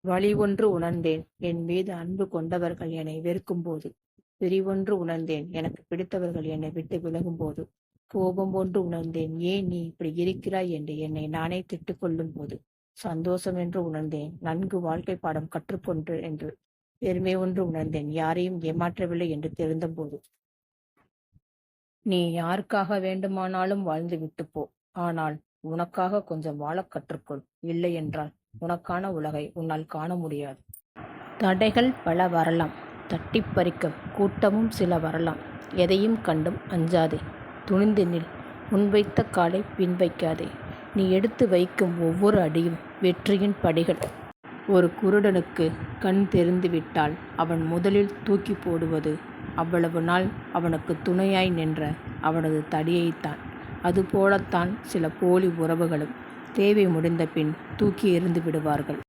வலிவொன்று உணர்ந்தேன் என்மீது அன்பு கொண்டவர்கள் என்னை வெறுக்கும்போது. பிரிவொன்று உணர்ந்தேன் எனக்குப் பிடித்தவர்கள் என்னை விட்டு விலகும்போது. கோபம் ஒன்று உணர்ந்தேன் ஏன் நீ இப்படி இருக்கிறாய் என்று என்னை நானே திட்டிக் கொள்ளும்போது. சந்தோஷம் என்று உணர்ந்தேன் நன்கு வாழ்க்கை பாடம் கற்றுக்கொண்டு என்று. பெருமை ஒன்று உணர்ந்தேன் யாரையும் ஏமாற்றவில்லை என்று தெரிந்தபோது. நீ யாருக்காக வேண்டுமானாலும் வாழ்ந்து விட்டுப் போ. ஆனால் உனக்காக கொஞ்சம் வாழக் கற்றுக்கொள். இல்லையென்றால் உனக்கான உலகை உன்னால் காண முடியாது. தடைகள் பல வரலாம். தட்டிப் பறிக்க கூட்டமும் சில வரலாம். எதையும் கண்டும் அஞ்சாதே. துணிந்து நில். முன்வைத்த காலை பின் வைக்காதே. நீ எடுத்து வைக்கும் ஒவ்வொரு அடியும் வெற்றியின் படிகள். ஒரு குருடனுக்கு கண் தெரிந்துவிட்டால் அவன் முதலில் தூக்கி போடுவது அவ்வளவு நாள் அவனுக்கு துணையாய் நின்ற அவனது தடியைத்தான். அதுபோலத்தான் சில போலி உறவுகளும் தேவை முடிந்த பின் தூக்கி எறிந்து விடுவார்கள்.